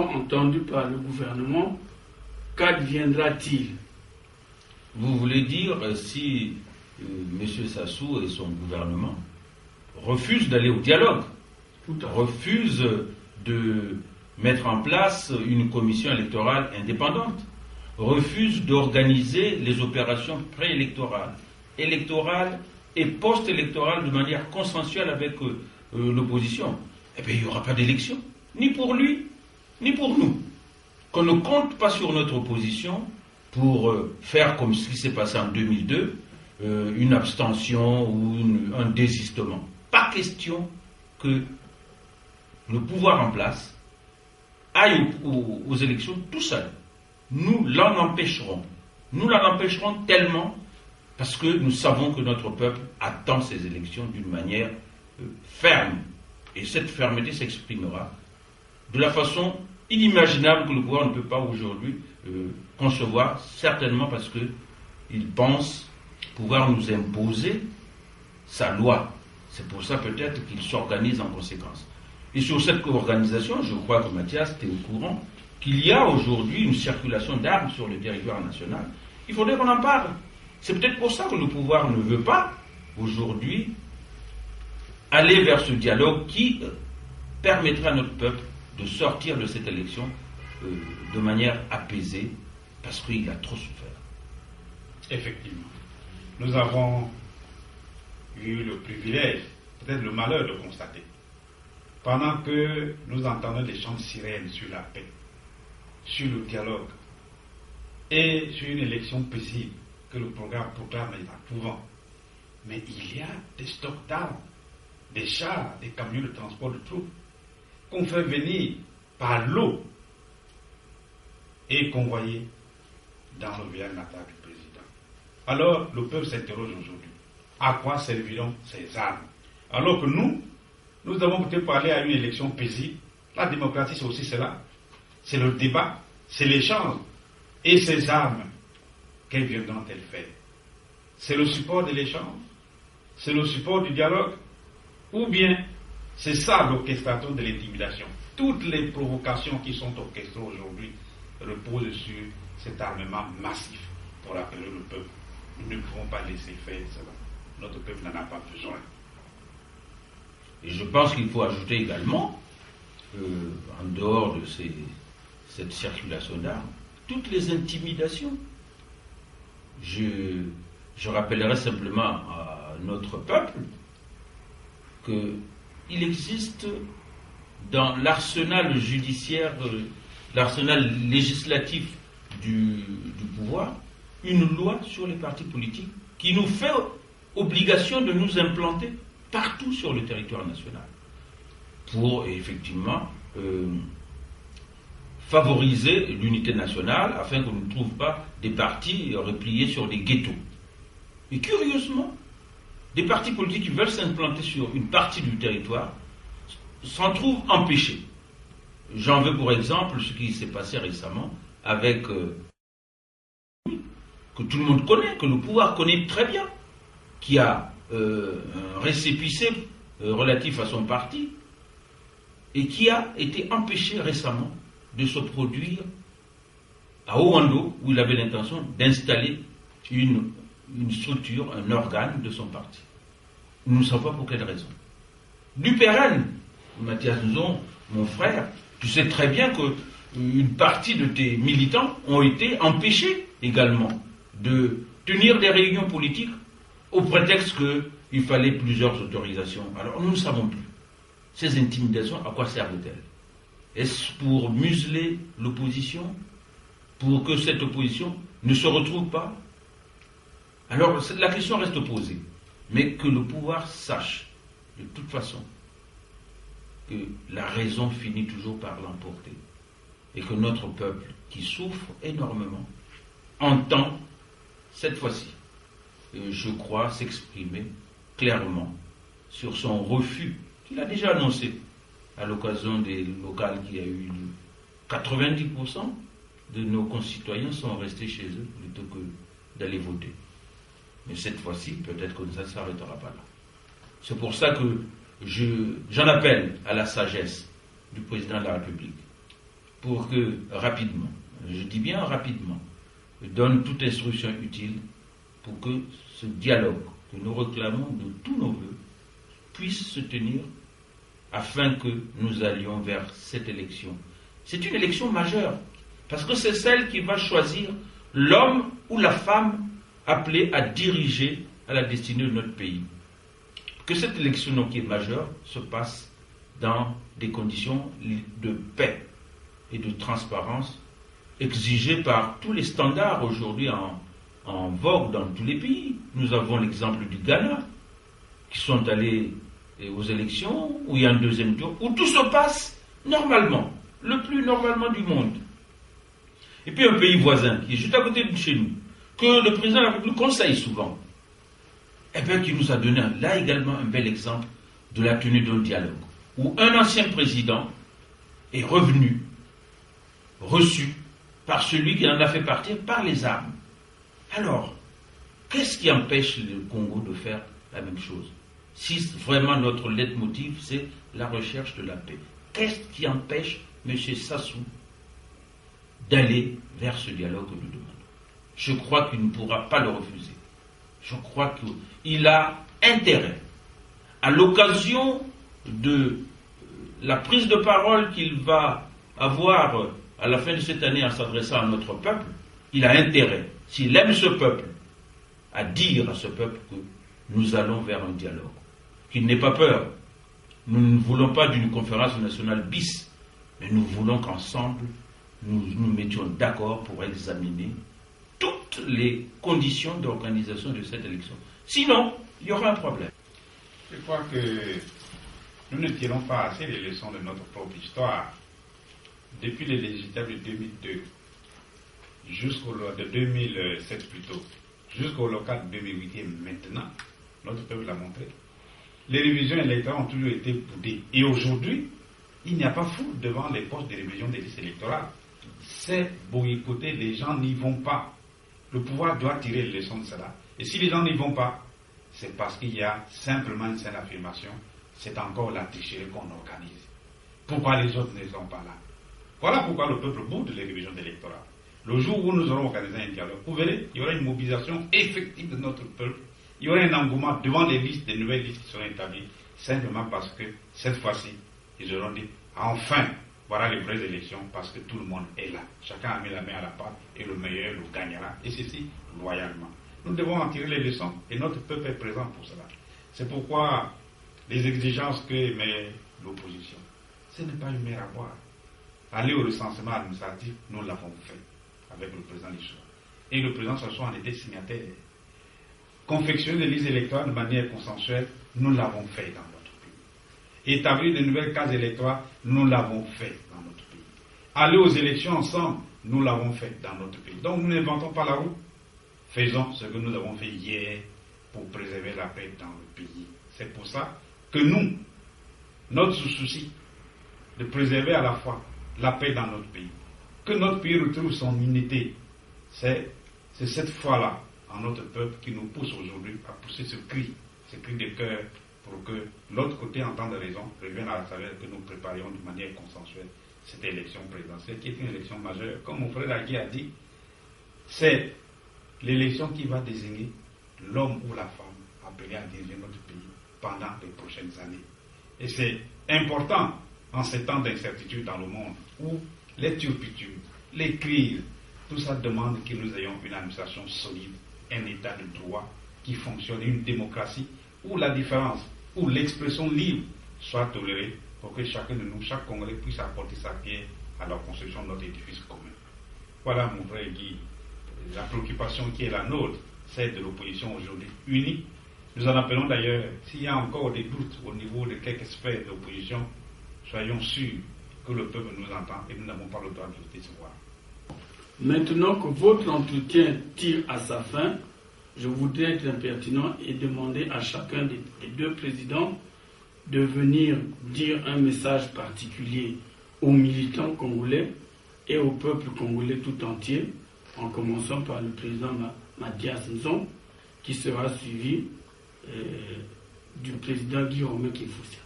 seront entendus par le gouvernement, qu'adviendra-t-il? Vous voulez dire si M. Sassou et son gouvernement refusent d'aller au dialogue, refusent de mettre en place une commission électorale indépendante, refusent d'organiser les opérations préélectorales, électorales et post-électorales de manière consensuelle avec l'opposition, eh bien il n'y aura pas d'élection, ni pour lui, ni pour nous. Qu'on ne compte pas sur notre opposition pour faire comme ce qui s'est passé en 2002, une abstention ou un désistement. Pas question que le pouvoir en place aille aux élections tout seul. Nous l'en empêcherons. Nous l'en empêcherons tellement parce que nous savons que notre peuple attend ces élections d'une manière ferme. Et cette fermeté s'exprimera de la façon inimaginable que le pouvoir ne peut pas aujourd'hui concevoir, certainement parce qu'il pense pouvoir nous imposer sa loi. C'est pour ça peut-être qu'il s'organise en conséquence. Et sur cette organisation, je crois que Mathias, tu es au courant, qu'il y a aujourd'hui une circulation d'armes sur le territoire national. Il faudrait qu'on en parle. C'est peut-être pour ça que le pouvoir ne veut pas, aujourd'hui, aller vers ce dialogue qui permettra à notre peuple de sortir de cette élection de manière apaisée, parce qu'il a trop souffert. Effectivement. Nous avons eu le privilège, peut-être le malheur de constater, pendant que nous entendons des chants de sirènes sur la paix, sur le dialogue et sur une élection paisible que le programme proclame est approuvant. Mais il y a des stocks d'armes, des chars, des camions de transport de troupes qu'on fait venir par l'eau et convoyer dans le village natal du président. Alors le peuple s'interroge aujourd'hui. À quoi serviront ces armes? Alors que nous avons peut-être parlé à une élection paisible. La démocratie, c'est aussi cela. C'est le débat, c'est l'échange. Et ces armes, quelles viendront-elles faire? C'est le support de l'échange? C'est le support du dialogue? Ou bien, c'est ça l'orchestration de l'intimidation? Toutes les provocations qui sont orchestrées aujourd'hui reposent sur cet armement massif pour appeler le peuple. Nous ne pouvons pas laisser faire cela. Notre peuple n'en a pas besoin. Et je pense qu'il faut ajouter également, en dehors de cette circulation d'armes, toutes les intimidations. Je rappellerai simplement à notre peuple qu'il existe dans l'arsenal judiciaire, l'arsenal législatif du pouvoir, une loi sur les partis politiques qui nous fait obligation de nous implanter partout sur le territoire national pour effectivement favoriser l'unité nationale afin qu'on ne trouve pas des partis repliés sur des ghettos. Et curieusement, des partis politiques qui veulent s'implanter sur une partie du territoire s'en trouvent empêchés. J'en veux pour exemple ce qui s'est passé récemment avec que tout le monde connaît, que le pouvoir connaît très bien, qui a un récépissé relatif à son parti et qui a été empêché récemment de se produire à Ouando, où il avait l'intention d'installer une structure, un organe de son parti. Nous ne savons pas pour quelle raison. Du pérenne, Mathias Nzon, mon frère, tu sais très bien qu'une partie de tes militants ont été empêchés également de tenir des réunions politiques au prétexte qu'il fallait plusieurs autorisations. Alors nous ne savons plus. Ces intimidations, à quoi servent-elles? Est-ce pour museler l'opposition? Pour que cette opposition ne se retrouve pas? Alors la question reste posée. Mais que le pouvoir sache, de toute façon, que la raison finit toujours par l'emporter. Et que notre peuple, qui souffre énormément, entend, cette fois-ci, je crois, s'exprimer clairement sur son refus, qu'il a déjà annoncé à l'occasion des locales qui a eu lieu. 90% de nos concitoyens sont restés chez eux plutôt que d'aller voter. Mais cette fois-ci, peut-être que ça ne s'arrêtera pas là. C'est pour ça que j'en appelle à la sagesse du président de la République. pour que, rapidement, je dis bien rapidement, donne toute instruction utile pour que ce dialogue que nous réclamons de tous nos voeux puisse se tenir afin que nous allions vers cette élection. C'est une élection majeure, parce que c'est celle qui va choisir l'homme ou la femme appelé à diriger à la destinée de notre pays. Que cette élection donc, qui est majeure se passe dans des conditions de paix et de transparence exigées par tous les standards aujourd'hui en vogue dans tous les pays. Nous avons l'exemple du Ghana, qui sont allés aux élections, où il y a un deuxième tour, où tout se passe normalement, le plus normalement du monde. Et puis un pays voisin, qui est juste à côté de chez nous, que le président de la République conseille souvent, et bien qui nous a donné là également un bel exemple de la tenue d'un dialogue, où un ancien président est revenu, reçu par celui qui en a fait partir par les armes. Alors, qu'est-ce qui empêche le Congo de faire la même chose? Si vraiment notre leitmotiv, c'est la recherche de la paix. Qu'est-ce qui empêche M. Sassou d'aller vers ce dialogue que nous demandons? Je crois qu'il ne pourra pas le refuser. Je crois qu'il a intérêt, à l'occasion de la prise de parole qu'il va avoir à la fin de cette année en s'adressant à notre peuple, il a intérêt, s'il aime ce peuple, à dire à ce peuple que nous allons vers un dialogue. Qu'il n'ait pas peur. Nous ne voulons pas d'une conférence nationale bis, mais nous voulons qu'ensemble, nous nous mettions d'accord pour examiner toutes les conditions d'organisation de cette élection. Sinon, il y aura un problème. Je crois que nous ne tirons pas assez les leçons de notre propre histoire. Depuis les législatives de 2002, de 2007 plutôt, jusqu'au local de 2008 et maintenant, notre peuple l'a montré, les révisions électorales ont toujours été boudées. Et aujourd'hui, il n'y a pas fou devant les postes de révision des listes électorales. C'est boycotté, les gens n'y vont pas. Le pouvoir doit tirer les leçons de cela. Et si les gens n'y vont pas, c'est parce qu'il y a simplement une seule affirmation, c'est encore la tricherie qu'on organise. Pourquoi les autres ne sont pas là? Voilà pourquoi le peuple boude les révisions électorales. Le jour où nous aurons organisé un dialogue, vous verrez, il y aura une mobilisation effective de notre peuple. Il y aura un engouement devant les listes, des nouvelles listes qui seront établies, simplement parce que cette fois-ci, ils auront dit, enfin, voilà les vraies élections, parce que tout le monde est là. Chacun a mis la main à la pâte et le meilleur le gagnera, et ceci loyalement. Nous devons en tirer les leçons, et notre peuple est présent pour cela. C'est pourquoi les exigences que met l'opposition, ce n'est pas une mer à boire. Aller au recensement administratif, nous l'avons fait avec le président Lichou. Et le président Sassou en était signataire. Confectionner des listes électorales de manière consensuelle, nous l'avons fait dans notre pays. Établir de nouvelles cases électorales, nous l'avons fait dans notre pays. Aller aux élections ensemble, nous l'avons fait dans notre pays. Donc nous n'inventons pas la roue. Faisons ce que nous avons fait hier pour préserver la paix dans le pays. C'est pour ça que nous, notre souci de préserver à la fois la paix dans notre pays, que notre pays retrouve son unité, c'est cette foi-là en notre peuple qui nous pousse aujourd'hui à pousser ce cri de cœur pour que l'autre côté entende raison, revienne à la saveur que nous préparions de manière consensuelle cette élection présidentielle qui est une élection majeure. Comme mon frère Agui a dit, c'est l'élection qui va désigner l'homme ou la femme appelé à diriger notre pays pendant les prochaines années. Et c'est important en ces temps d'incertitude dans le monde où les turpitudes, les crises, tout ça demande que nous ayons une administration solide, un état de droit qui fonctionne, une démocratie où la différence, où l'expression libre soit tolérée pour que chacun de nous, chaque Congolais puisse apporter sa pierre à la construction de notre édifice commun. Voilà mon frère Guy, la préoccupation qui est la nôtre, celle de l'opposition aujourd'hui unie. Nous en appelons d'ailleurs, s'il y a encore des doutes au niveau de quelques sphères de l'opposition, soyons sûrs que le peuple nous entend et nous n'avons pas le droit de décevoir. Maintenant que votre entretien tire à sa fin, je voudrais être impertinent et demander à chacun des deux présidents de venir dire un message particulier aux militants congolais et au peuple congolais tout entier, en commençant par le président Mathias Nzon, qui sera suivi du président Guillaume Kifusia.